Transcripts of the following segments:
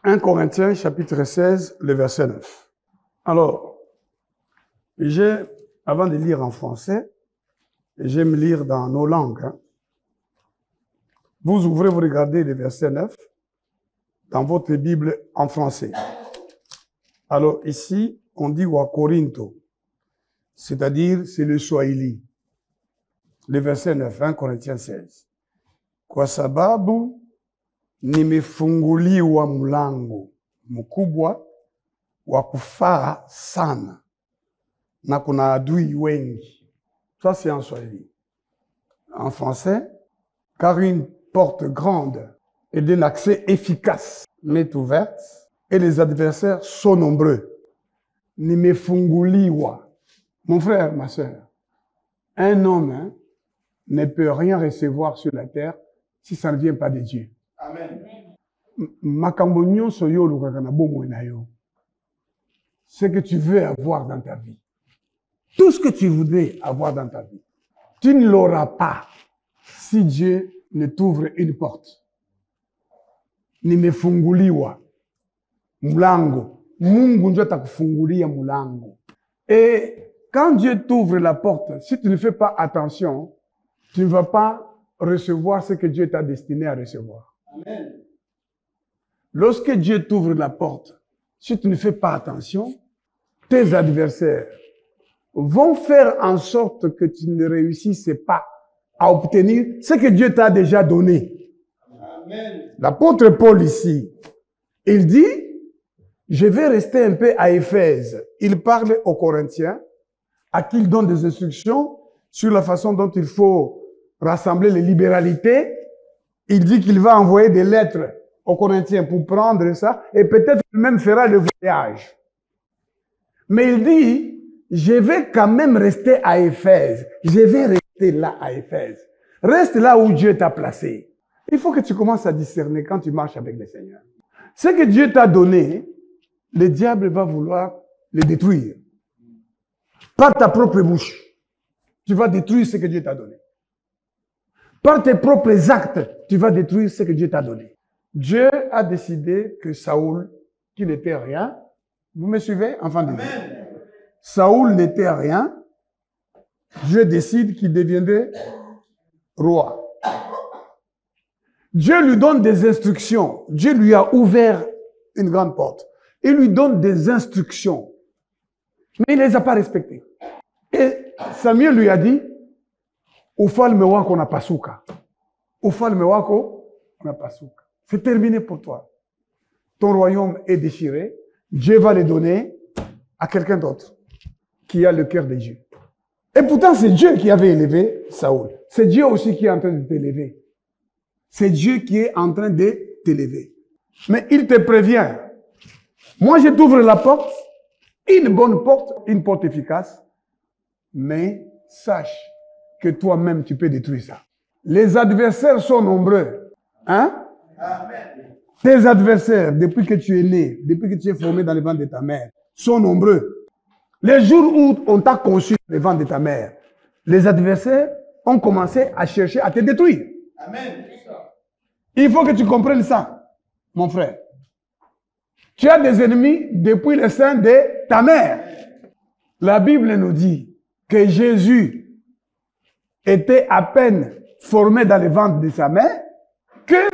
1 Corinthiens chapitre 16, le verset 9. Alors, avant de lire en français, j'aime lire dans nos langues. Vous ouvrez, vous regardez le verset 9 dans votre Bible en français. Alors ici, on dit wa Corinto, c'est-à-dire c'est le Swahili. Le verset 9, 1 Corinthiens 16. Kwa sababu nimefunguliwa mlango mkubwa wa kufaa sana na kuna adui wengi. Ça c'est en Swahili. En français, car une porte grande et d'un accès efficace m'est ouverte et les adversaires sont nombreux. Nimefunguliwa. Mon frère, ma sœur, un homme ne peut rien recevoir sur la terre si ça ne vient pas de Dieu. Amen. Ce que tu veux avoir dans ta vie, tout ce que tu voudrais avoir dans ta vie, tu ne l'auras pas si Dieu ne t'ouvre une porte. Nimefunguliwa mlango. Mungu ndio atakufungulia mlango. Et quand Dieu t'ouvre la porte, si tu ne fais pas attention, tu ne vas pas recevoir ce que Dieu t'a destiné à recevoir. Amen. Lorsque Dieu t'ouvre la porte, si tu ne fais pas attention, tes adversaires vont faire en sorte que tu ne réussisses pas à obtenir ce que Dieu t'a déjà donné. Amen. L'apôtre Paul ici, il dit, je vais rester un peu à Éphèse. Il parle aux Corinthiens, à qui il donne des instructions sur la façon dont il faut rassembler les libéralités. Il dit qu'il va envoyer des lettres aux Corinthiens pour prendre ça, et peut-être même fera le voyage. Mais il dit, je vais quand même rester à Éphèse. Je vais rester là à Éphèse. Reste là où Dieu t'a placé. Il faut que tu commences à discerner quand tu marches avec le Seigneur. Ce que Dieu t'a donné, le diable va vouloir le détruire. Par ta propre bouche, tu vas détruire ce que Dieu t'a donné. Par tes propres actes, tu vas détruire ce que Dieu t'a donné. Dieu a décidé que Saoul, qui n'était rien, vous me suivez, enfant de Dieu? Saoul n'était rien. Dieu décide qu'il deviendrait roi. Dieu lui donne des instructions. Dieu lui a ouvert une grande porte. Il lui donne des instructions. Mais il ne les a pas respectées. Et Samuel lui a dit, ufalme wako na pasuka. Ufalme wako na pasuka. C'est terminé pour toi. Ton royaume est déchiré. Dieu va le donner à quelqu'un d'autre qui a le cœur de Dieu. Et pourtant, c'est Dieu qui avait élevé Saoul. C'est Dieu aussi qui est en train de t'élever. C'est Dieu qui est en train de t'élever. Mais il te prévient. Moi, je t'ouvre la porte, une bonne porte, une porte efficace. Mais sache que toi-même, tu peux détruire ça. Les adversaires sont nombreux. Hein? Amen. Tes adversaires, depuis que tu es né, depuis que tu es formé dans le ventre de ta mère, sont nombreux. Les jours où on t'a conçu dans le ventre de ta mère, les adversaires ont commencé à chercher à te détruire. Amen. Il faut que tu comprennes ça, mon frère. Tu as des ennemis depuis le sein de ta mère. La Bible nous dit que Jésus était à peine formé dans le ventre de sa mère, que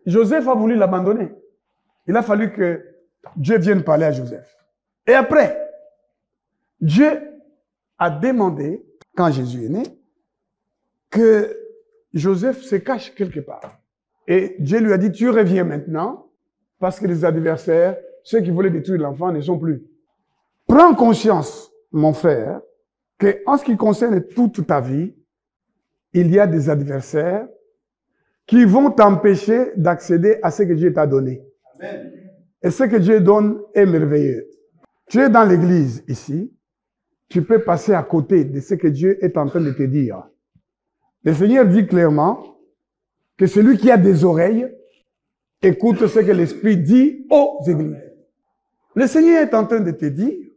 Joseph a voulu l'abandonner. Il a fallu que Dieu vienne parler à Joseph. Et après, Dieu a demandé, quand Jésus est né, que Joseph se cache quelque part. Et Dieu lui a dit, tu reviens maintenant, parce que les adversaires, ceux qui voulaient détruire l'enfant, ne sont plus. Prends conscience, mon frère, qu'en ce qui concerne toute ta vie, il y a des adversaires qui vont t'empêcher d'accéder à ce que Dieu t'a donné. Amen. Et ce que Dieu donne est merveilleux. Tu es dans l'église ici, tu peux passer à côté de ce que Dieu est en train de te dire. Le Seigneur dit clairement que celui qui a des oreilles écoute ce que l'Esprit dit aux églises. Le Seigneur est en train de te dire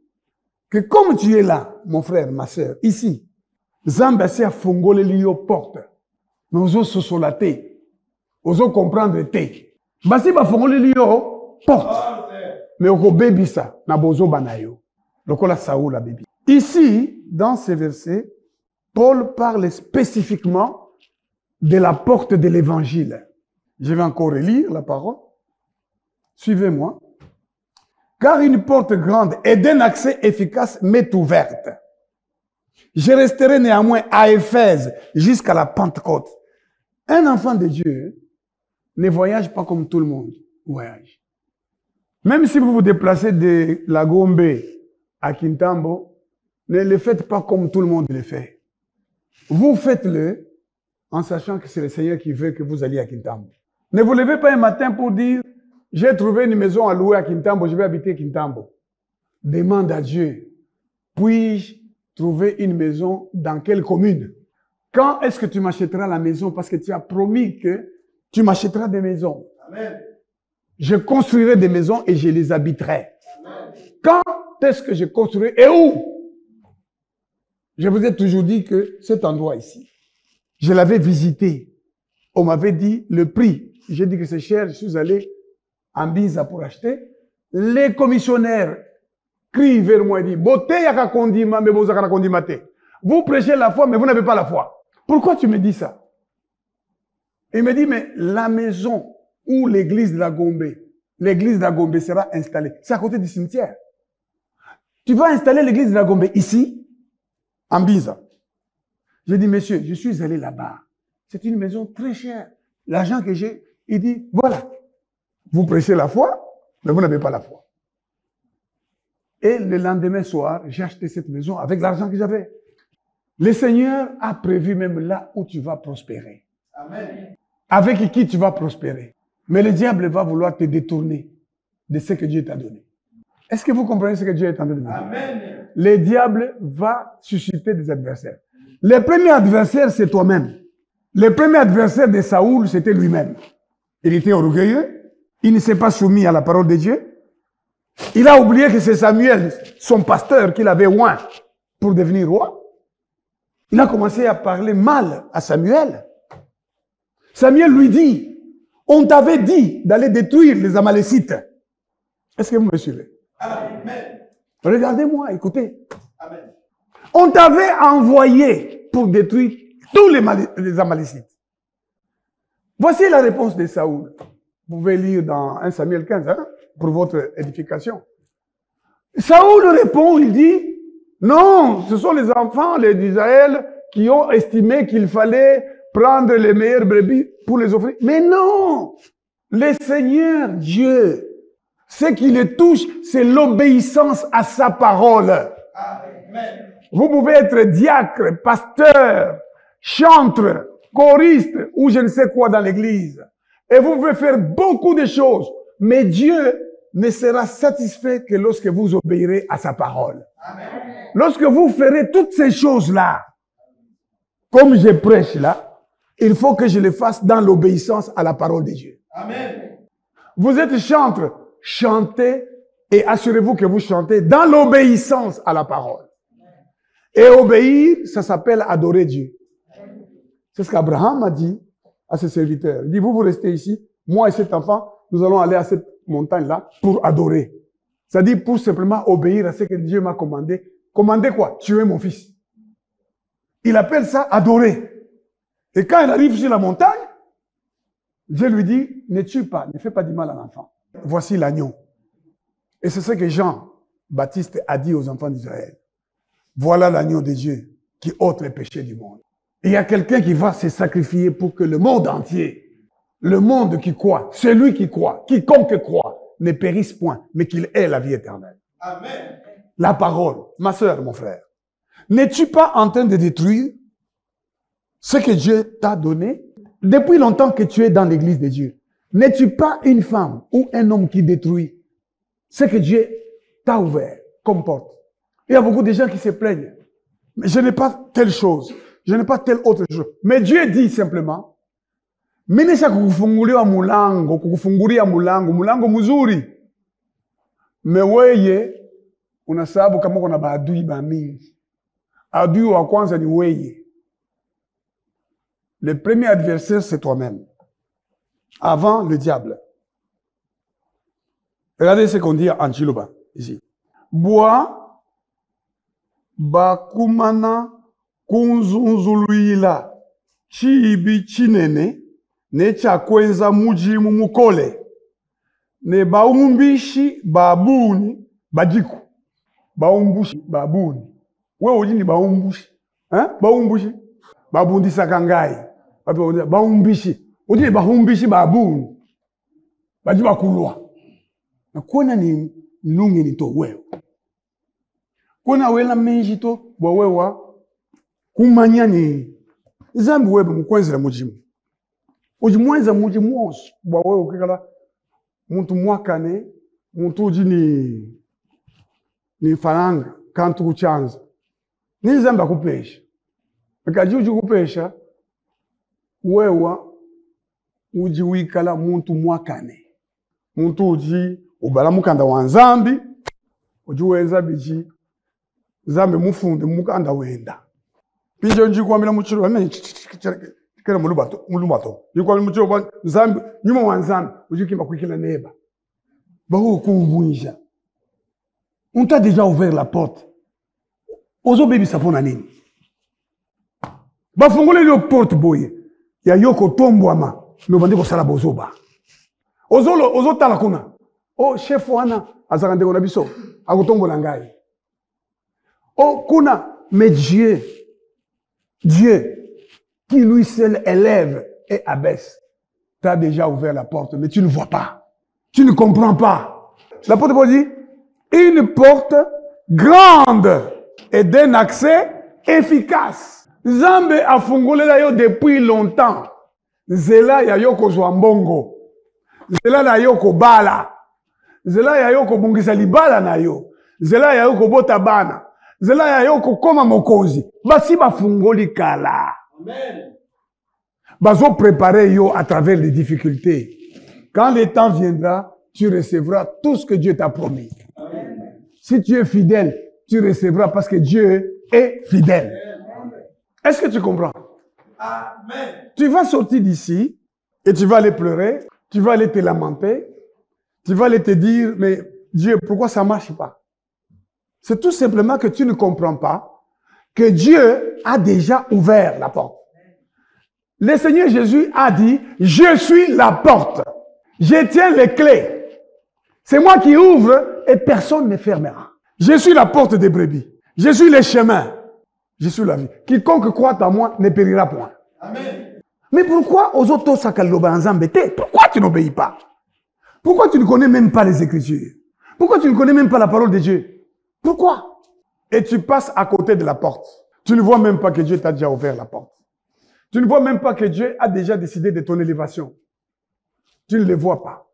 que comme tu es là, mon frère, ma sœur, ici, Zambasi a fongolé l'io porte. Nous osons sosolate. Ozo comprendre te. Basi ba fongolé l'io porte. Mais au baby ça, na bozo banayo. Lokola Saoul la baby. Ici, dans ces versets, Paul parle spécifiquement de la porte de l'évangile. Je vais encore relire la parole. Suivez-moi. Car une porte grande et d'un accès efficace m'est ouverte. Je resterai néanmoins à Éphèse jusqu'à la Pentecôte. Un enfant de Dieu ne voyage pas comme tout le monde voyage. Même si vous vous déplacez de la Gombe à Kintambo, ne le faites pas comme tout le monde le fait. Vous faites-le en sachant que c'est le Seigneur qui veut que vous alliez à Kintambo. Ne vous levez pas un matin pour dire « J'ai trouvé une maison à louer à Kintambo, je vais habiter à Kintambo ». Demande à Dieu « Puis-je trouver une maison dans quelle commune? Quand est-ce que tu m'achèteras la maison? Parce que tu as promis que tu m'achèteras des maisons. Amen. Je construirai des maisons et je les habiterai. Amen. Quand est-ce que je construirai et où? Je vous ai toujours dit que cet endroit ici, je l'avais visité. On m'avait dit le prix. J'ai dit que c'est cher. Je suis allé en Biza pour acheter. Les commissionnaires crient vers moi et disent, vous prêchez la foi, mais vous n'avez pas la foi. Pourquoi tu me dis ça? Il me dit, mais la maison où l'église de la Gombe sera installée, c'est à côté du cimetière. Tu vas installer l'église de la Gombe ici, en Biza. J'ai dit, monsieur, je suis allé là-bas. C'est une maison très chère. L'argent que j'ai, il dit, voilà, vous prêchez la foi, mais vous n'avez pas la foi. Et le lendemain soir, j'ai acheté cette maison avec l'argent que j'avais. Le Seigneur a prévu même là où tu vas prospérer. Amen. Avec qui tu vas prospérer. Mais le diable va vouloir te détourner de ce que Dieu t'a donné. Est-ce que vous comprenez ce que Dieu est en train de dire? Amen. Le diable va susciter des adversaires. Le premier adversaire, c'est toi-même. Le premier adversaire de Saoul, c'était lui-même. Il était orgueilleux. Il ne s'est pas soumis à la parole de Dieu. Il a oublié que c'est Samuel, son pasteur, qu'il avait oint pour devenir roi. Il a commencé à parler mal à Samuel. Samuel lui dit, on t'avait dit d'aller détruire les Amalécites. Est-ce que vous me suivez? Amen. Regardez-moi, écoutez. Amen. On t'avait envoyé pour détruire tous les Amalécites. Voici la réponse de Saoul. Vous pouvez lire dans 1 Samuel 15, hein, pour votre édification. Saoul répond, il dit, non, ce sont les enfants d'Israël qui ont estimé qu'il fallait prendre les meilleures brebis pour les offrir. Mais non! Le Seigneur Dieu, ce qui le touche, c'est l'obéissance à sa parole. Amen. Vous pouvez être diacre, pasteur, chantre, choriste ou je ne sais quoi dans l'église. Et vous pouvez faire beaucoup de choses. Mais Dieu ne sera satisfait que lorsque vous obéirez à sa parole. Amen. Lorsque vous ferez toutes ces choses-là, comme je prêche là, il faut que je les fasse dans l'obéissance à la parole de Dieu. Amen. Vous êtes chantre, chantez et assurez-vous que vous chantez dans l'obéissance à la parole. Et obéir, ça s'appelle adorer Dieu. C'est ce qu'Abraham a dit à ses serviteurs. Il dit, vous restez ici, moi et cet enfant, nous allons aller à cette montagne-là pour adorer. C'est-à-dire pour simplement obéir à ce que Dieu m'a commandé. Commander quoi? Tuer mon fils. Il appelle ça adorer. Et quand il arrive sur la montagne, Dieu lui dit, ne tue pas, ne fais pas du mal à l'enfant. Voici l'agneau. Et c'est ce que Jean-Baptiste a dit aux enfants d'Israël. Voilà l'agneau de Dieu qui ôte les péchés du monde. Et il y a quelqu'un qui va se sacrifier pour que le monde entier, le monde qui croit, celui qui croit, quiconque croit, ne périsse point, mais qu'il ait la vie éternelle. Amen. La parole, ma sœur, mon frère. N'es-tu pas en train de détruire ce que Dieu t'a donné depuis longtemps que tu es dans l'église de Dieu? N'es-tu pas une femme ou un homme qui détruit ce que Dieu t'a ouvert comme porte? Il y a beaucoup de gens qui se plaignent. Mais je n'ai pas telle chose. Je n'ai pas telle autre chose. Mais Dieu dit simplement, Menesha kukufungulia mulango, kukufungulia mulango, mulango mzuri. Meweye, unasababu kama kuna maadui mingi. Adui wa kwanza ni weye. Le premier adversaire, c'est toi-même. Avant le diable. Regardez ce qu'on dit en Chiloba, ici. Bois, bakumana, kunzunzuluila, chibi chinene, ne chakwenza mujimu mukole, ne baumbishi babuni, bajiku, baumbushi babuni. Wewe ujini baumbushi, baumbushi, babundi sakangai, baumbishi, ujini baumbishi babuni, bajiba kulwa. Na kuona ni lungi ni to wewe. Kuona wela menji to bwa wewa kumanya ni zambi wewe mukwenzera mujimu. Ujimwenza mujimu wose bwa wewe ukikala muntu mwakane muntu ujini ni faranga kantu kuchanza. Ni zambi akupesha. Akaji uji kupesha wewa uji wikala muntu mwakane. Muntu uji ubala mukanda wa nzambi ujuweza biji zambe mufunde mukanda wenda pinjo nji kwamira muchiro ame kera mulubato yikwamira muchiro nzambi nyuma wa nzambi ujikimba kwikila neba baho kumvunja on t'a déjà ouvert la porte ozo baby sapona nini bafungule yo porte boye ya yoko tombwama no bandi ko sala bozoba ozo tala kuna. Oh, chef wana azakande kona biso akotombola ngai. Oh, kuna, mais Dieu, qui lui seul élève et abaisse, t'a déjà ouvert la porte, mais tu ne vois pas. Tu ne comprends pas. La porte dit, une porte grande et d'un accès efficace. Zambe a fungole la yo depuis longtemps. Zela ya yo kozwa mbongo. Zela na yo kobala. Zela ya yo kobungisa libala na yo. Zela ya yo kobota bana. Zela ya yo kokoma mokonzi. Basi bafungoli kala. Amen. Bazo préparer yo à travers les difficultés. Quand le temps viendra, tu recevras tout ce que Dieu t'a promis. Amen. Si tu es fidèle, tu recevras parce que Dieu est fidèle. Est-ce que tu comprends? Amen. Tu vas sortir d'ici et tu vas aller pleurer, tu vas aller te lamenter, tu vas aller te dire, mais Dieu, pourquoi ça ne marche pas? C'est tout simplement que tu ne comprends pas que Dieu a déjà ouvert la porte. Le Seigneur Jésus a dit, je suis la porte. Je tiens les clés. C'est moi qui ouvre et personne ne fermera. Je suis la porte des brebis. Je suis le chemin. Je suis la vie. Quiconque croit en moi ne périra point. Amen. Mais pourquoi aux autres pourquoi tu n'obéis pas? Pourquoi tu ne connais même pas les Écritures? Pourquoi tu ne connais même pas la parole de Dieu? Pourquoi? Et tu passes à côté de la porte. Tu ne vois même pas que Dieu t'a déjà ouvert la porte. Tu ne vois même pas que Dieu a déjà décidé de ton élévation. Tu ne le vois pas.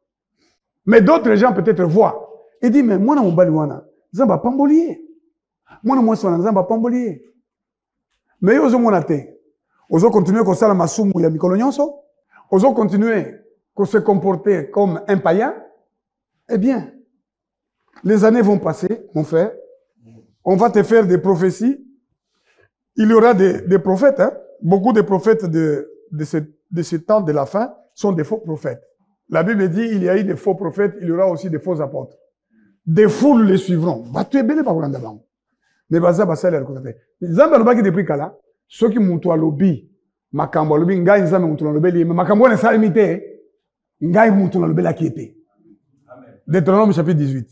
Mais d'autres gens peut-être voient. Ils disent, mais moi, je ne Zamba pambolier. Moi, je suis Zamba pambolier. Mais ils ont continué à faire la masumu ya mikolo nyonso. Ils ont continué à se comporter comme un païen. Eh bien, les années vont passer, mon frère. On va te faire des prophéties. Il y aura des prophètes. Hein? Beaucoup de prophètes de ce temps de la fin sont des faux prophètes. La Bible dit il y a eu des faux prophètes, il y aura aussi des faux apôtres. Des foules les suivront. Tu es belé par l'endavant. Mais baza basa le côté. Zamba no baki depuis kala, ceux qui montent à lobby, makambo lobby ngai nzambe montent à lobby, mais makambo na salimité, ngai montent à lobby la kiete. Amen. Deutéronome chapitre 18.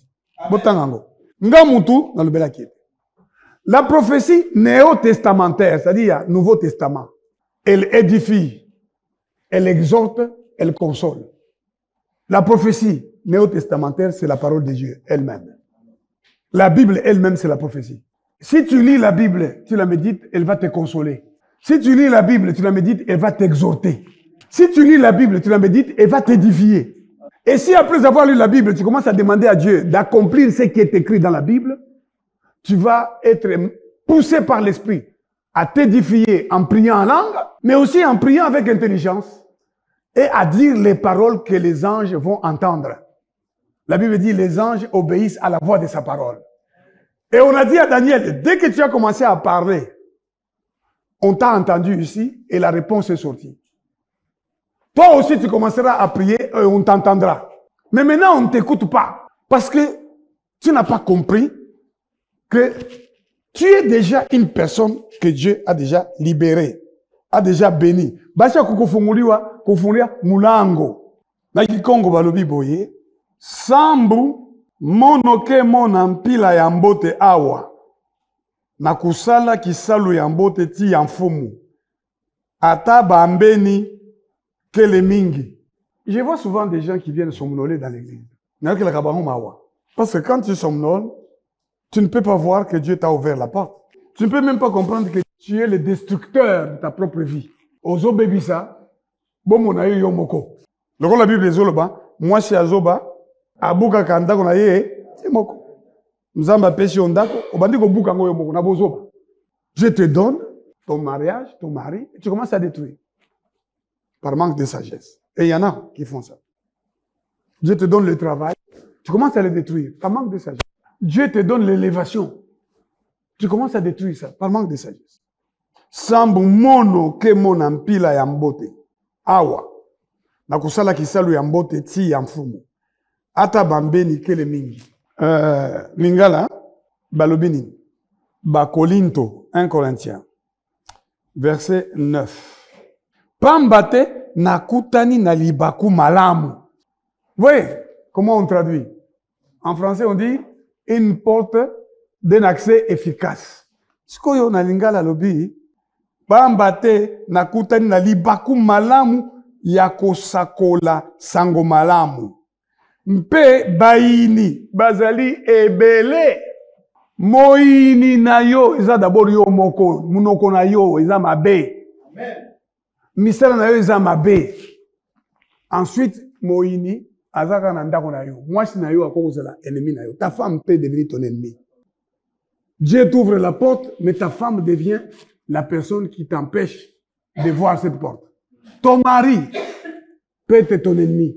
Botangango. Ngai montent à lobby la kiete. La prophétie néo-testamentaire, c'est-à-dire Nouveau Testament, elle édifie, elle exhorte, elle console. La prophétie néo-testamentaire, c'est la parole de Dieu elle-même. La Bible elle-même, c'est la prophétie. Si tu lis la Bible, tu la médites, elle va te consoler. Si tu lis la Bible, tu la médites, elle va t'exhorter. Si tu lis la Bible, tu la médites, elle va t'édifier. Et si après avoir lu la Bible, tu commences à demander à Dieu d'accomplir ce qui est écrit dans la Bible, tu vas être poussé par l'Esprit à t'édifier en priant en langue, mais aussi en priant avec intelligence et à dire les paroles que les anges vont entendre. La Bible dit les anges obéissent à la voix de sa parole. Et on a dit à Daniel, dès que tu as commencé à parler, on t'a entendu ici et la réponse est sortie. Toi aussi tu commenceras à prier et on t'entendra. Mais maintenant on ne t'écoute pas. Parce que tu n'as pas compris que tu es déjà une personne que Dieu a déjà libérée, a déjà bénie. Basha kukufungulia mulango. Na kikongo balobi boye, sambu monoke mona mpila ya mbote awa. Na kusala kisalu ya mbote ti ya mfumu. Ata bambeni kele mingi. Je vois souvent des gens qui viennent somnoler dans l'église. Parce que quand tu somnoles, tu ne peux pas voir que Dieu t'a ouvert la porte. Tu ne peux même pas comprendre que tu es le destructeur de ta propre vie. Ozo bebisa, bomo na yo moko. Loko la Bible ezoloba, moi si azoba, abuka kanda kona ye, moko. Mzamba pesi ondako, obandi ko buka ngo yo moko na bozoba. Je te donne ton mariage, ton mari, et tu commences à détruire. Par manque de sagesse. Et il y en a qui font ça. Dieu te donne le travail, tu commences à le détruire, par manque de sagesse. Dieu te donne l'élévation, tu commences à détruire ça, par manque de sagesse. Sambu mono ke mona mpila ya mbote. Awa. Na kusala kisalu ya mbote ti ya mfumu. Ata bambeni kele mingi. Lingala, balobini. Bakolinto, 1 Corinthiens. Verset 9. Pambate nakutani na libaku malamu. Vous voyez comment on traduit? En français, on dit une porte d'un accès efficace. Sikoyo na lingala lobi, pambate nakutani na libaku malamu ya kosakola sango malamu. Mpe baini bazali ebele. Moini na yo, eza d'abord yo moko, munoko na yo, eza mabe. Amen. Misala na yo, eza mabe. Ensuite, moini, azaka na ndako na yo. Mwasi na yo, akozala ennemi na yo. Ta femme peut devenir ton ennemi. Dieu t'ouvre la porte, mais ta femme devient la personne qui t'empêche de voir cette porte. Ton mari peut être ton ennemi,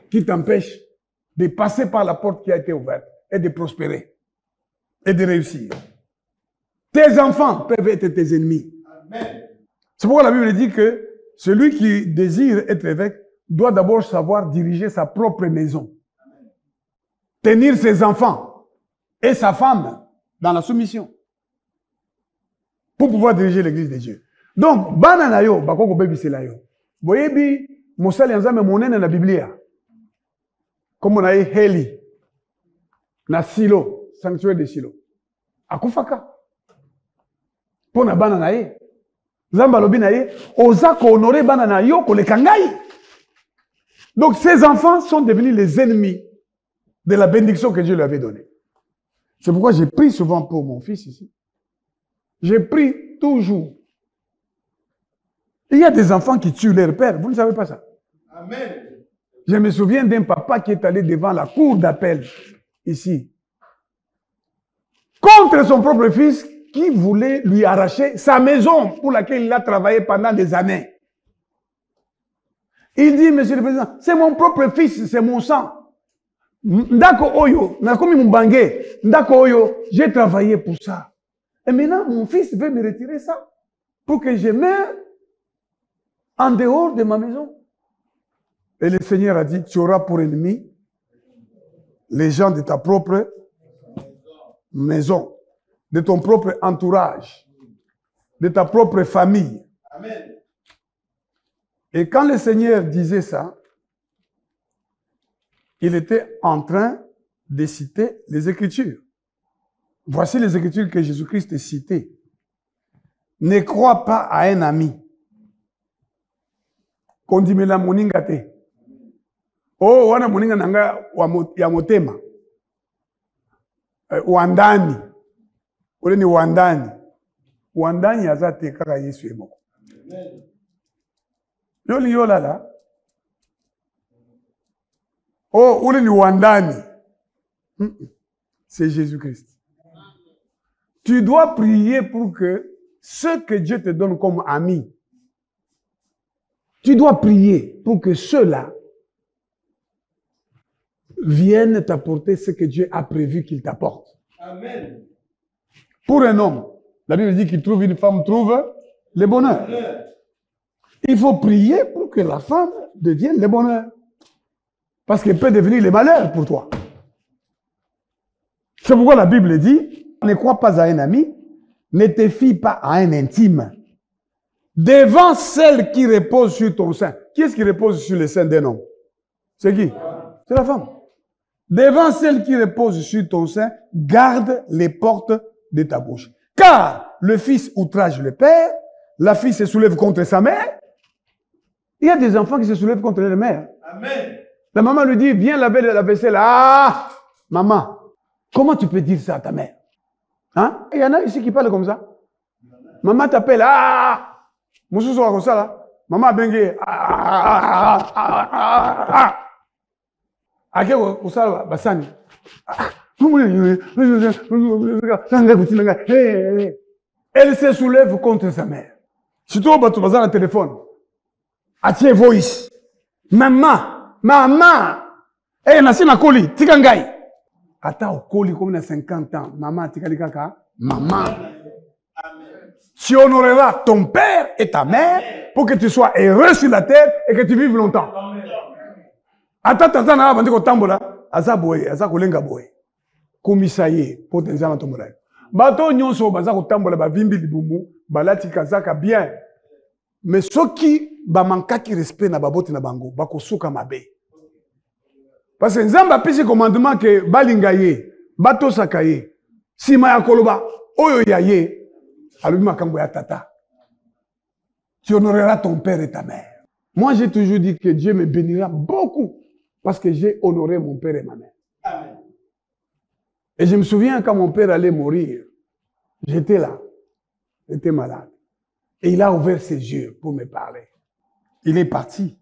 qui t'empêche de passer par la porte qui a été ouverte et de prospérer. Et de réussir. Tes enfants peuvent être tes ennemis. Amen. C'est pourquoi la Bible dit que celui qui désire être évêque doit d'abord savoir diriger sa propre maison. Amen. Tenir ses enfants et sa femme dans la soumission. Pour pouvoir diriger l'église de Dieu. Donc, banana yo, bakoko baby c'est là yo. Boyebi, mosali nzambe monene na Biblia. Comme on a eu Heli, na Silo. Sanctuaire de Silo. Akufaka. Pona bana na ye. Zamba lobi na ye. Oza ko honorer bana na yo ko le kangai. Donc ces enfants sont devenus les ennemis de la bénédiction que Dieu lui avait donnée. C'est pourquoi j'ai pris souvent pour mon fils ici. J'ai pris toujours. Il y a des enfants qui tuent leur père. Vous ne savez pas ça. Amen. Je me souviens d'un papa qui est allé devant la cour d'appel ici. Contre son propre fils qui voulait lui arracher sa maison pour laquelle il a travaillé pendant des années. Il dit, Monsieur le Président, c'est mon propre fils, c'est mon sang. Ndako oyo, nakomi mbangé, ndako oyo, j'ai travaillé pour ça. Et maintenant, mon fils veut me retirer ça pour que je meure en dehors de ma maison. Et le Seigneur a dit, tu auras pour ennemi les gens de ta propre maison, de ton propre entourage, de ta propre famille. Amen. Et quand le Seigneur disait ça, il était en train de citer les Écritures. Voici les Écritures que Jésus-Christ citait. Ne crois pas à un ami. Kondimela moninga te. Oh, wana moninga nanga ya motema. Wandani. Ule ni wandani. Wandani azate kaka Yesu emoko. Yoli yolala. Oh, ule ni wandani. C'est Jésus-Christ. Tu dois prier pour que ce que Dieu te donne comme ami, tu dois prier pour que ceux-là viennent t'apporter ce que Dieu a prévu qu'il t'apporte. Amen. Pour un homme, la Bible dit qu'il trouve une femme, trouve le bonheur. Amen. Il faut prier pour que la femme devienne le bonheur. Parce qu'elle peut devenir le malheur pour toi. C'est pourquoi la Bible dit, ne crois pas à un ami, ne te fie pas à un intime. Devant celle qui repose sur ton sein. Qui est-ce qui repose sur le sein d'un homme? C'est qui? C'est la femme. Devant celle qui repose sur ton sein, garde les portes de ta bouche. Car le fils outrage le père, la fille se soulève contre sa mère. Il y a des enfants qui se soulèvent contre leur mère. Amen. La maman lui dit, viens laver la vaisselle. Ah, maman, comment tu peux dire ça à ta mère? Hein? Il y en a ici qui parlent comme ça. Maman t'appelle, ah, Moussou soit comme ça là. Maman bengue, Ake usala basani. Elle se soulève contre sa mère. Surtout au bateau, bazar, le téléphone. Atie voice. Maman, maman. Eh, nasi na koli, tikangai. Ata au koli comme na 50 ans. Maman, tikali kaka. Maman. Tu honoreras ton père et ta mère pour que tu sois heureux sur la terre et que tu vives longtemps. Ata tata na bandi ko tambola, aza boye, aza kolenga boye. Komisaye, potenzama tombola. Bato nyonso baza ko tambola ba vimbi libumu, balati kazaka bien. Mais ceux qui ba mankaki respect na baboti na bango, bako suka mabe. Parce que nzamba pisi commandement que balinga ye, bato sakaye. Sima ya koloba, oyo ya ye, alubi makambo ya tata. Tu honoreras ton père et ta mère. Moi, j'ai toujours dit que Dieu me bénira beaucoup parce que j'ai honoré mon père et ma mère. Amen. Et je me souviens quand mon père allait mourir, j'étais là, j'étais malade. Et il a ouvert ses yeux pour me parler. Il est parti.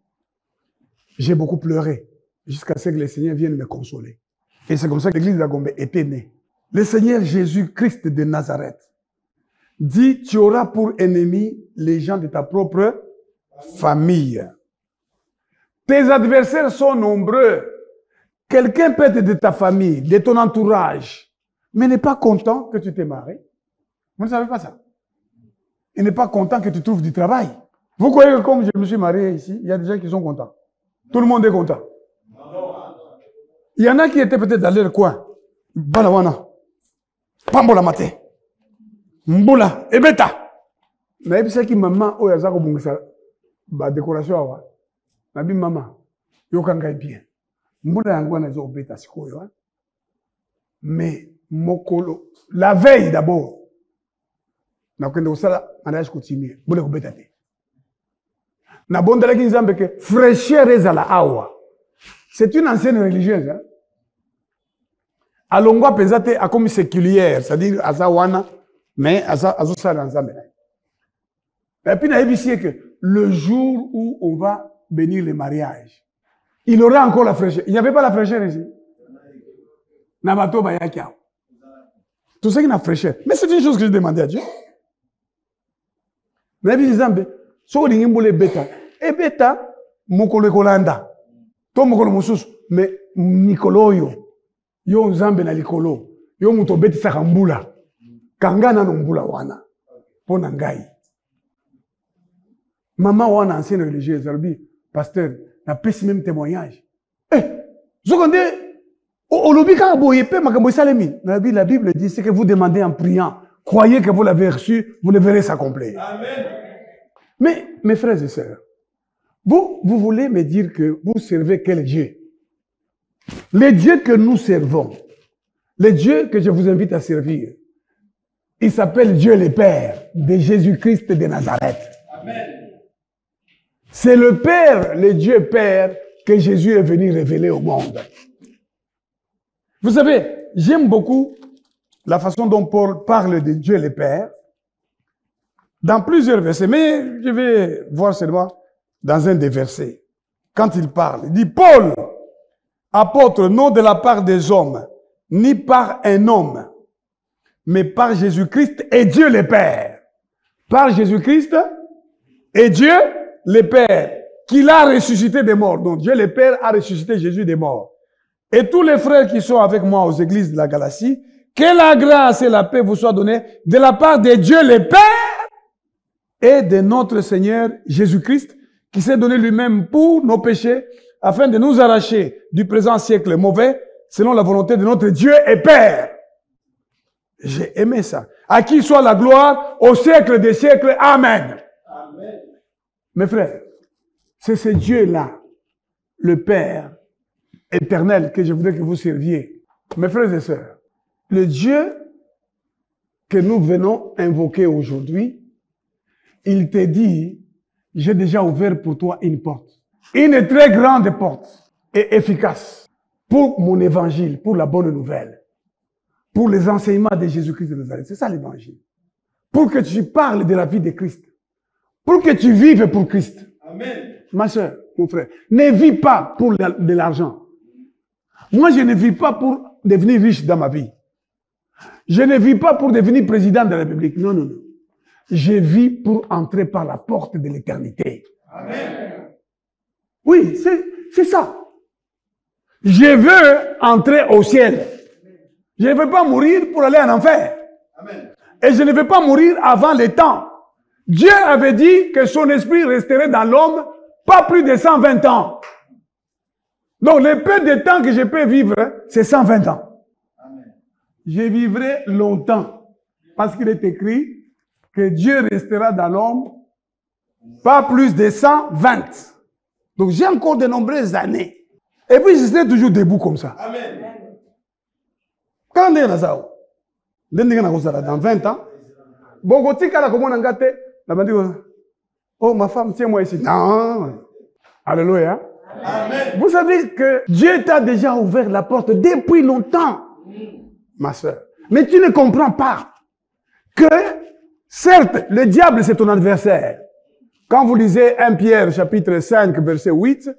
J'ai beaucoup pleuré jusqu'à ce que le Seigneur vienne me consoler. Et c'est comme ça que l'église de la Gombe était née. Le Seigneur Jésus-Christ de Nazareth dit, tu auras pour ennemi les gens de ta propre famille. Tes adversaires sont nombreux. Quelqu'un peut être de ta famille, de ton entourage, mais n'est pas content que tu t'es marié. Vous ne savez pas ça. Il n'est pas content que tu trouves du travail. Vous croyez que comme je me suis marié ici, il y a des gens qui sont contents. Tout le monde est content. Il y en a qui étaient peut-être dans leur coin. Balawana. Pambola matin. Mboula. Ebeta. Mais puis c'est qui maman, oh, y'a ça comme ça. Bah, décoration, ouais. Ma bi maman. Yo kangai bien. Mboula yangwa na zo obeta sikoyo. Mais, mokolo. La veille d'abord. Na kwenda usala, mariage continue. Mboula obeta te. Na bondala ki nzambe ke fraîcheur ezala awa. C'est une ancienne religieuse. Hein? Alongwa penzate a comme séculière, c'est-à-dire azawana, mais azosala nzambe. Et puis na ebisi que le jour où on va bénir le mariage, il aura encore la fraîcheur. Il n'y avait pas la fraîcheur ici. Nabato bayakia. Tout ça qui n'a fraîcheur. Mais c'est une chose que je demandais à Dieu. Mais ebisi nzambe, so lingi mbole beta. E beta mokolo kolanda. To mokolo mususu, mais mikolo yo. Yo nzambe na likolo. Yo muto beti saka mbula. Kangana no mbula wana. Pona ngai. Maman wana ancienne religieuse, elle dit, pasteur, n'a pas si même témoignage. Eh, zokonde, olobi ka boye pe makambo salemi. La Bible dit, c'est que vous demandez en priant, croyez que vous l'avez reçu, vous le verrez s'accomplir. Amen. Mais, mes frères et sœurs, vous voulez me dire que vous servez quel Dieu? Le Dieu que nous servons, le Dieu que je vous invite à servir, il s'appelle Dieu le Père de Jésus-Christ de Nazareth. Amen. C'est le Père, le Dieu Père, que Jésus est venu révéler au monde. Vous savez, j'aime beaucoup la façon dont Paul parle de Dieu le Père dans plusieurs versets, mais je vais voir seulement dans un des versets. Quand il parle, il dit, Paul, apôtre, non de la part des hommes, ni par un homme, mais par Jésus-Christ et Dieu le Père. Par Jésus-Christ et Dieu le Père, qu'il a ressuscité des morts. Donc Dieu le Père a ressuscité Jésus des morts. Et tous les frères qui sont avec moi aux églises de la Galatie, que la grâce et la paix vous soient données de la part de Dieu le Père et de notre Seigneur Jésus-Christ, qui s'est donné lui-même pour nos péchés, afin de nous arracher du présent siècle mauvais, selon la volonté de notre Dieu et Père. J'ai aimé ça. À qui soit la gloire au siècle des siècles. Amen. Amen. Mes frères, c'est ce Dieu-là, le Père éternel, que je voudrais que vous serviez. Mes frères et sœurs, le Dieu que nous venons invoquer aujourd'hui, il te dit, j'ai déjà ouvert pour toi une porte. Une très grande porte et efficace pour mon évangile, pour la bonne nouvelle, pour les enseignements de Jésus-Christ de Nazareth. C'est ça l'évangile. Pour que tu parles de la vie de Christ. Pour que tu vives pour Christ. Amen. Ma soeur, mon frère, ne vis pas pour de l'argent. Moi, je ne vis pas pour devenir riche dans ma vie. Je ne vis pas pour devenir président de la République. Non, non, non. Je vis pour entrer par la porte de l'éternité. Amen. Oui, c'est ça. Je veux entrer au ciel. Je ne veux pas mourir pour aller en enfer. Amen. Et je ne veux pas mourir avant le temps. Dieu avait dit que son esprit resterait dans l'homme pas plus de 120 ans. Donc, le peu de temps que je peux vivre, c'est 120 ans. Amen. Je vivrai longtemps. Parce qu'il est écrit que Dieu restera dans l'homme pas plus de 120. Donc, j'ai encore de nombreuses années. Et puis, je serai toujours debout comme ça. Amen. Quand on est là, ça, dans 20 ans, bon, quand tu as oh, ma femme, tiens-moi ici. Non. Alléluia. Amen. Vous savez que Dieu t'a déjà ouvert la porte depuis longtemps, ma soeur. Mais tu ne comprends pas que, certes, le diable, c'est ton adversaire. Quand vous lisez 1 Pierre, chapitre 5, verset 8,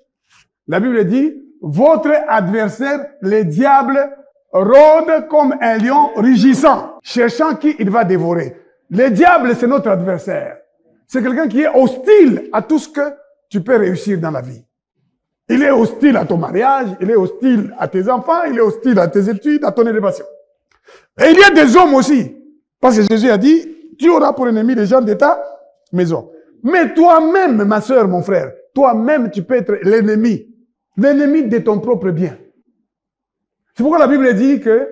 la Bible dit, votre adversaire, le diable, rôde comme un lion rugissant, cherchant qui il va dévorer. Le diable, c'est notre adversaire. C'est quelqu'un qui est hostile à tout ce que tu peux réussir dans la vie. Il est hostile à ton mariage, il est hostile à tes enfants, il est hostile à tes études, à ton élévation. Et il y a des hommes aussi. Parce que Jésus a dit, tu auras pour ennemi les gens de ta maison. Mais toi-même, ma soeur, mon frère, toi-même, tu peux être l'ennemi de ton propre bien. C'est pourquoi la Bible dit que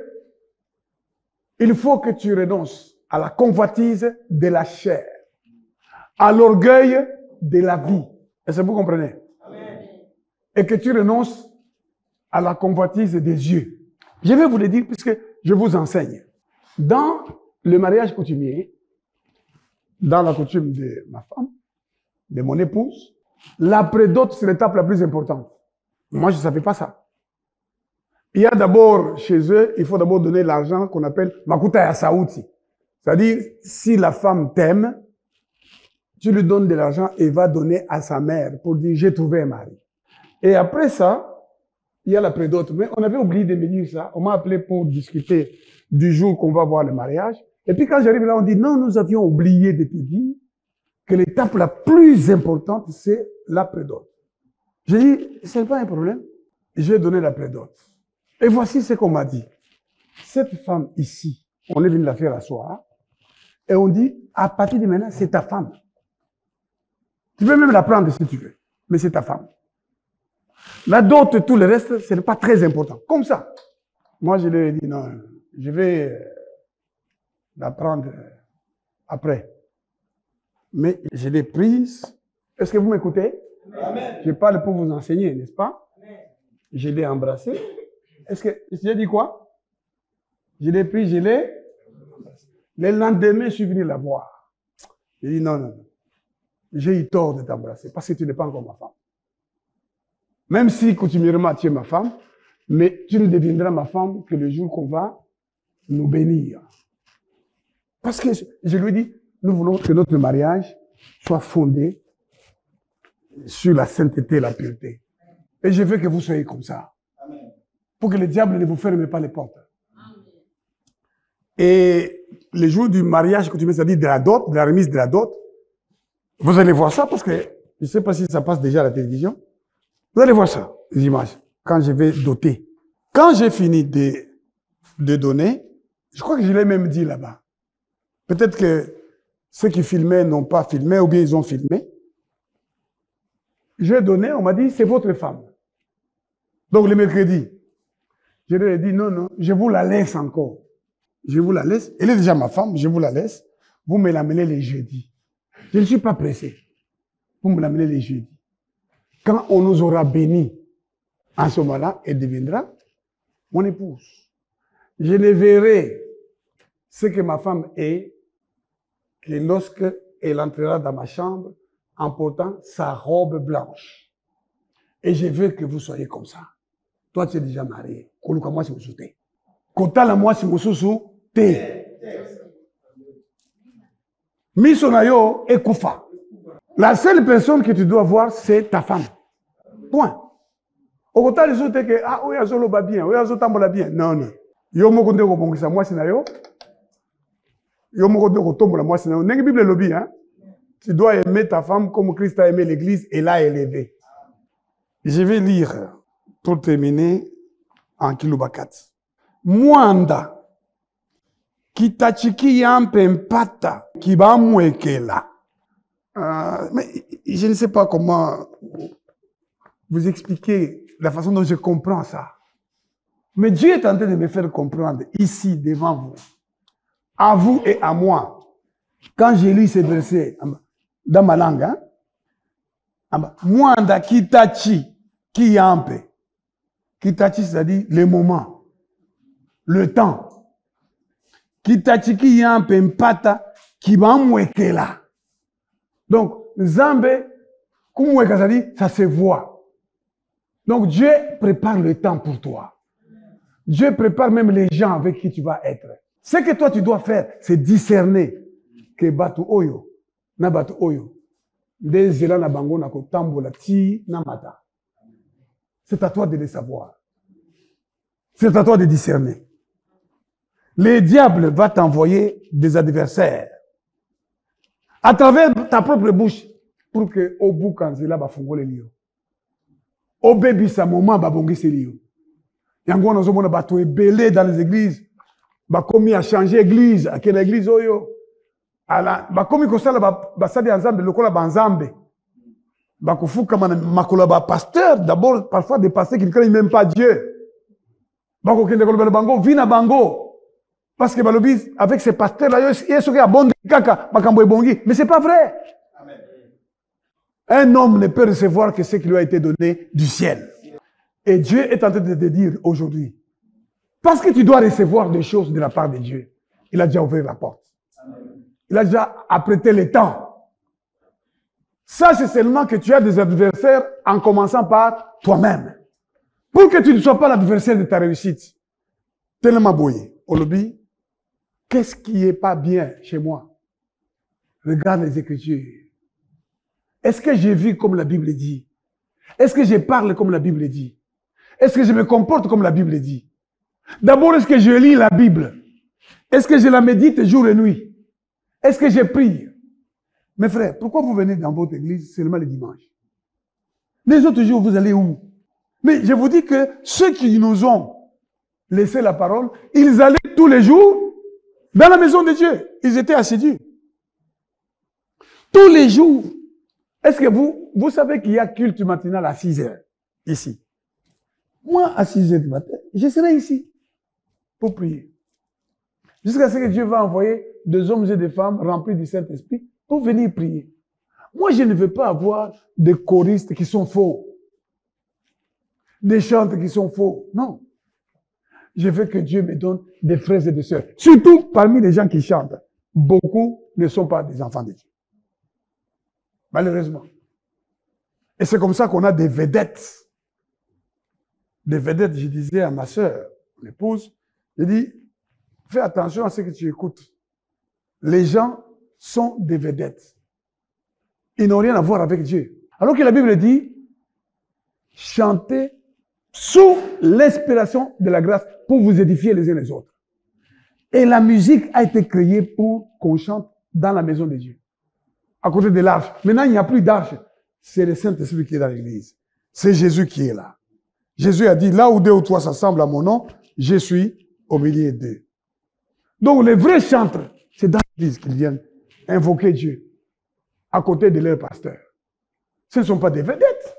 il faut que tu renonces à la convoitise de la chair, à l'orgueil de la vie. Est-ce que vous comprenez? Amen. Et que tu renonces à la convoitise des yeux. Je vais vous le dire puisque je vous enseigne. Dans le mariage coutumier, dans la coutume de ma femme, de mon épouse, la prédote, c'est l'étape la plus importante. Moi, je ne savais pas ça. Il y a d'abord, chez eux, il faut d'abord donner l'argent qu'on appelle makuta ya sauti. C'est-à-dire, si la femme t'aime, tu lui donnes de l'argent et va donner à sa mère pour dire, j'ai trouvé un mari. Et après ça, il y a la prédote. Mais on avait oublié de me dire ça. On m'a appelé pour discuter du jour qu'on va voir le mariage. Et puis quand j'arrive là, on dit, non, nous avions oublié de te dire que l'étape la plus importante, c'est la prédote. J'ai dit, ce n'est pas un problème. J'ai donné la prédote. Et voici ce qu'on m'a dit. Cette femme ici, on est venu la faire asseoir. Et on dit, à partir de maintenant, c'est ta femme. Tu peux même la prendre si tu veux. Mais c'est ta femme. La dot, tout le reste, ce n'est pas très important. Comme ça. Moi, je lui ai dit, non, je vais la prendre après. Mais je l'ai prise. Est-ce que vous m'écoutez? Amen. Je parle pour vous enseigner, n'est-ce pas? Je l'ai embrassée. Est-ce que j'ai dit quoi? Je l'ai pris, je l'ai. Le lendemain, je suis venu la voir. J'ai dit non, non, non. J'ai eu tort de t'embrasser parce que tu n'es pas encore ma femme. Même si coutumièrement tu es ma femme, mais tu ne deviendras ma femme que le jour qu'on va nous bénir. Parce que je lui ai dit, nous voulons que notre mariage soit fondé sur la sainteté et la pureté. Et je veux que vous soyez comme ça. Amen. Pour que le diable ne vous ferme pas les portes. Amen. Et le jour du mariage, quand tu mets, c'est-à-dire de la dot, de la remise de la dot, vous allez voir ça parce que je ne sais pas si ça passe déjà à la télévision. Vous allez voir ça, les images, quand je vais doter. Quand j'ai fini de donner, je crois que je l'ai même dit là-bas. Peut-être que ceux qui filmaient n'ont pas filmé ou bien ils ont filmé. J'ai donné, on m'a dit, c'est votre femme. Donc le mercredi, je lui ai dit, non, non, je vous la laisse encore. je vous la laisse. Elle est déjà ma femme, je vous la laisse. Vous me l'amenez les jeudis. Je ne suis pas pressé. Vous me l'amenez les jeudis. Quand on nous aura bénis, en ce moment-là, elle deviendra mon épouse. Je ne verrai ce que ma femme est que lorsque elle entrera dans ma chambre en portant sa robe blanche. Et je veux que vous soyez comme ça. Toi, tu es déjà marié. Moi, c'est mon Kota la moi, c'est mon sous te. Misonayo et Koufa. La seule personne que tu dois voir, c'est ta femme. Point. Au côté des autres, que ah oui, azolo ba bien, oui, azolo tambola bien. Non, non. Yo mo konde ko bongisa moi sinayo. Yo mo konde ko tombola moi sinayo. Nengi Bible lobby, hein. Tu dois aimer ta femme comme Christ a aimé l'Église et l'a élevée. Je vais lire pour terminer en Kilubakat. Mwanda kitachiki yampe mpata kibamwekela. Mais je ne sais pas comment vous expliquer la façon dont je comprends ça. Mais Dieu est en train de me faire comprendre ici, devant vous, à vous et à moi. Quand j'ai lu ces versets dans ma langue, hein, Mwanda kitachi kiyampe. Kitachi, c'est-à-dire le moment, le temps. Kitachi kiyampe mpata kibamwekela. Donc, Zambé, kumweka, c'est-à-dire, ça se voit. Donc, Dieu prépare le temps pour toi. Dieu prépare même les gens avec qui tu vas être. Ce que toi, tu dois faire, c'est discerner que Batu Oyo, na Batu Oyo, des Zéla na Bango na Kotambola Ti na Mata. C'est à toi de le savoir. C'est à toi de discerner. Le diable va t'envoyer des adversaires à travers ta propre bouche pour que au bout quand Zéla va fongole lio. Au bébé sa moment va bongi se lio. Yango na zomona bato ebelé dans les églises. Ba commis à changer église, à quelle église oyo. Ala ba commis ko sala ba sadi ensemble lokola banzambe. Ba kufuka makola ba pasteur d'abord parfois des pasteurs qui ne craignent même pas Dieu. Ba ko kende ko le bango vina bango. Parce que balobi avec ces pasteurs là yeso ki abonde kaka makambo ebongi, mais c'est pas vrai. Amen. Un homme ne peut recevoir que ce qui lui a été donné du ciel. Et Dieu est en train de te dire aujourd'hui, parce que tu dois recevoir des choses de la part de Dieu, il a déjà ouvert la porte. Il a déjà apprêté le temps. Ça, c'est seulement que tu as des adversaires en commençant par toi-même. Pour que tu ne sois pas l'adversaire de ta réussite. Tellement boyé. Olobi, qu'est-ce qui n'est pas bien chez moi? Regarde les Écritures. Est-ce que je vis comme la Bible dit? Est-ce que je parle comme la Bible dit? Est-ce que je me comporte comme la Bible dit? D'abord, est-ce que je lis la Bible? Est-ce que je la médite jour et nuit? Est-ce que je prie? Mes frères, pourquoi vous venez dans votre église seulement le dimanche? Les autres jours, vous allez où? Mais je vous dis que ceux qui nous ont laissé la parole, ils allaient tous les jours dans la maison de Dieu. Ils étaient assidus. Tous les jours. Est-ce que vous savez qu'il y a culte matinal à 6 heures ici? Moi, à 6 heures du matin, je serai ici pour prier. Jusqu'à ce que Dieu va envoyer des hommes et des femmes remplis du Saint-Esprit pour venir prier. Moi, je ne veux pas avoir des choristes qui sont faux. Des chantres qui sont faux. Non. Je veux que Dieu me donne des frères et des sœurs. Surtout parmi les gens qui chantent. Beaucoup ne sont pas des enfants de Dieu. Malheureusement. Et c'est comme ça qu'on a des vedettes. Des vedettes, je disais à ma sœur, mon épouse, je dis, fais attention à ce que tu écoutes. Les gens sont des vedettes. Ils n'ont rien à voir avec Dieu. Alors que la Bible dit, chantez sous l'inspiration de la grâce pour vous édifier les uns les autres. Et la musique a été créée pour qu'on chante dans la maison de Dieu. À côté de l'arche. Maintenant, il n'y a plus d'arche. C'est le Saint-Esprit qui est dans l'église. C'est Jésus qui est là. Jésus a dit, là où deux ou trois s'assemblent à mon nom, je suis au milieu d'eux. Donc les vrais chantres, c'est dans l'église qu'ils viennent invoquer Dieu, à côté de leur pasteur. Ce ne sont pas des vedettes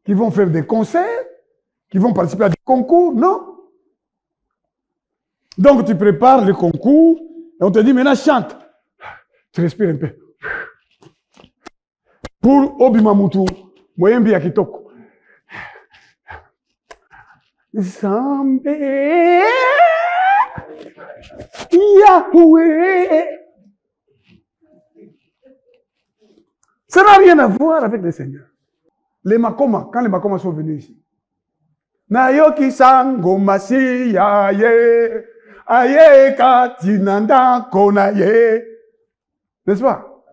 qui vont faire des concerts, qui vont participer à des concours, non. Donc, tu prépares le concours et on te dit, maintenant, chante. Tu respires un peu. Pour Obimamutu, moyen bien kitoko. Zambé, Yahweh. Ça n'a rien à voir avec le Seigneur. Les Makoma, quand les Makoma sont venus ici, Nayoki sango masiya ye, aye katinanda konaye. N'est-ce pas?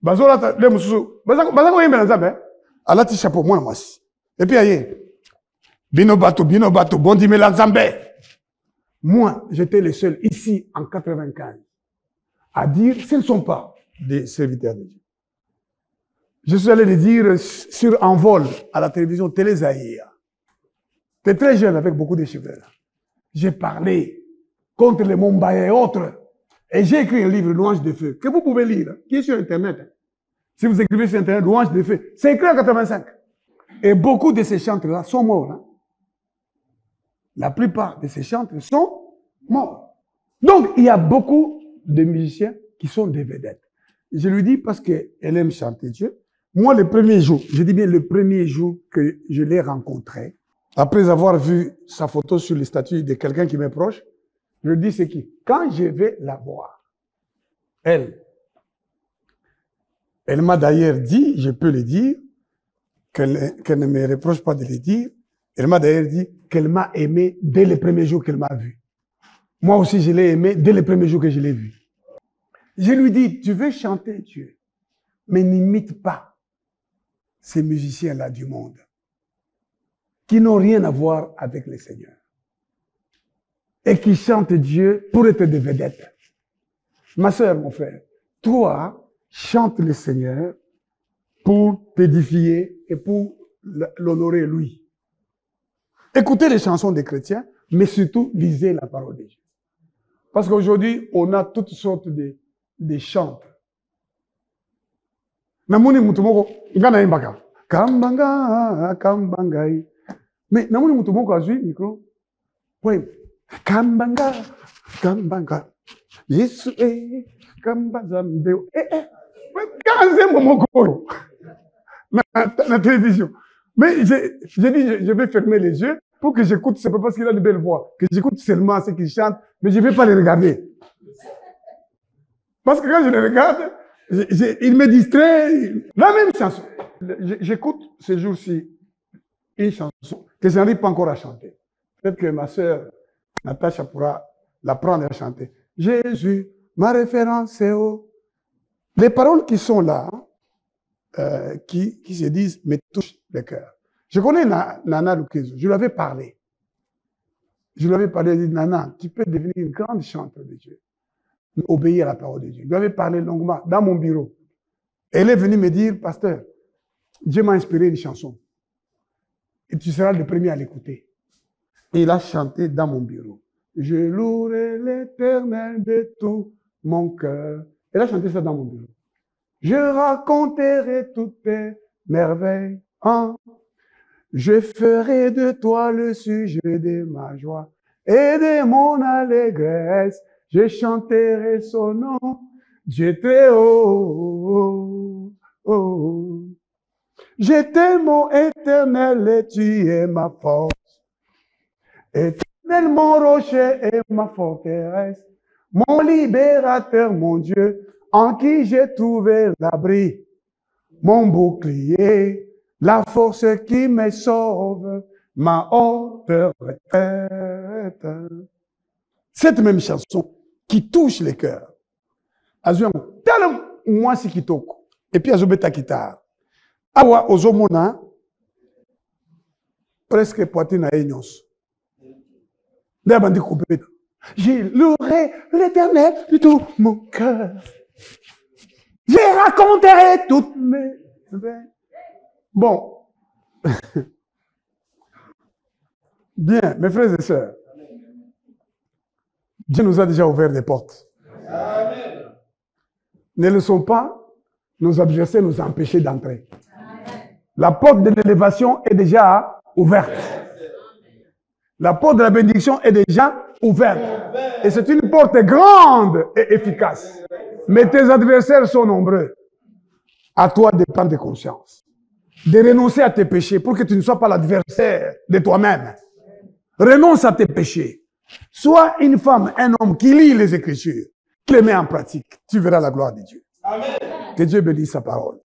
Bazola le mususu. Bazako yembe nzambe. Alati chapeau moi mwasi. Et puis aye. Bino bato, bondi me la nzambe. Moi, j'étais le seul ici en 95 à dire ce ne sont pas des serviteurs de Dieu. Je suis allé le dire sur envol à la télévision Télé Zahir. J'étais très jeune avec beaucoup de cheveux. J'ai parlé contre les Mombaye et autres. Et j'ai écrit un livre, Louange de feu, que vous pouvez lire, qui est sur Internet. Si vous écrivez sur Internet, Louange de feu, c'est écrit en 85. Et beaucoup de ces chantres-là sont morts. Hein. La plupart de ces chantres sont morts. Donc, il y a beaucoup de musiciens qui sont des vedettes. Je lui dis parce qu'elle aime chanter Dieu. Moi, le premier jour, je dis bien le premier jour que je l'ai rencontré, après avoir vu sa photo sur les statues de quelqu'un qui m'est proche, je lui dis c'est qui? Quand je vais la voir, elle m'a d'ailleurs dit, je peux le dire, qu'elle ne me reproche pas de le dire, elle m'a d'ailleurs dit qu'elle m'a aimé dès le premier jour qu'elle m'a vu. Moi aussi, je l'ai aimé dès le premier jour que je l'ai vu. Je lui dis, tu veux chanter Dieu, mais n'imite pas ces musiciens-là du monde, qui n'ont rien à voir avec le Seigneur, et qui chantent Dieu pour être des vedettes. Ma soeur, mon frère, toi, chante le Seigneur pour t'édifier et pour l'honorer lui. Écoutez les chansons des chrétiens, mais surtout lisez la parole de Dieu. Parce qu'aujourd'hui, on a toutes sortes de chants. Namuni mutumoko, ngana imbaka. Kambanga, kambangai. Mais namuni mutumoko azui micro. Oui. Kambanga, kambanga. Yesu kambazambeo. Quand momoko. La télévision. Mais j'ai dit, je vais fermer les yeux pour que j'écoute, c'est pas parce qu'il a de belles voix, que j'écoute seulement ce qu'il chante, mais je ne vais pas les regarder. Parce que quand je les regarde, il me distrait. La même chanson. J'écoute ces jours-ci une chanson que je n'arrive pas encore à chanter. Peut-être que ma sœur Natacha pourra l'apprendre à chanter. Jésus, ma référence, c'est où? Les paroles qui sont là, qui se disent, me touchent le cœur. Je connais Nana Lukezo, je lui avais parlé. Je lui avais parlé, je lui ai dit, Nana, tu peux devenir une grande chanteuse de Dieu. Obéir à la parole de Dieu. Je lui avais parlé longuement dans mon bureau. Elle est venue me dire, pasteur, Dieu m'a inspiré une chanson. Et tu seras le premier à l'écouter. Et il a chanté dans mon bureau. Je louerai l'Éternel de tout mon cœur. Elle a chanté ça dans mon bureau. Je raconterai toutes tes merveilles. Hein? Je ferai de toi le sujet de ma joie et de mon allégresse. Je chanterai son nom, Dieu très haut. Je t'aime, mon Éternel, et tu es ma force. Éternel, mon rocher et ma forteresse, mon libérateur, mon Dieu, en qui j'ai trouvé l'abri, mon bouclier, la force qui me sauve, ma haute retraite. Cette même chanson qui touche les cœurs. Azuan, tellement moi si kitoko. Et puis azobeta guitare. Awa ozomona presque poitrine à Enyos. Je louerai l'Éternel de tout mon cœur. Je raconterai toutes mes... Bon. Bien, mes frères et sœurs. Dieu nous a déjà ouvert des portes. Amen. Ne laissons pas nos adversaires nous empêcher d'entrer. La porte de l'élévation est déjà ouverte. La porte de la bénédiction est déjà ouverte. Et c'est une porte grande et efficace. Mais tes adversaires sont nombreux. À toi de prendre conscience. De renoncer à tes péchés pour que tu ne sois pas l'adversaire de toi-même. Renonce à tes péchés. Sois une femme, un homme qui lit les Écritures, qui les met en pratique. Tu verras la gloire de Dieu. Amen. Que Dieu bénisse sa parole.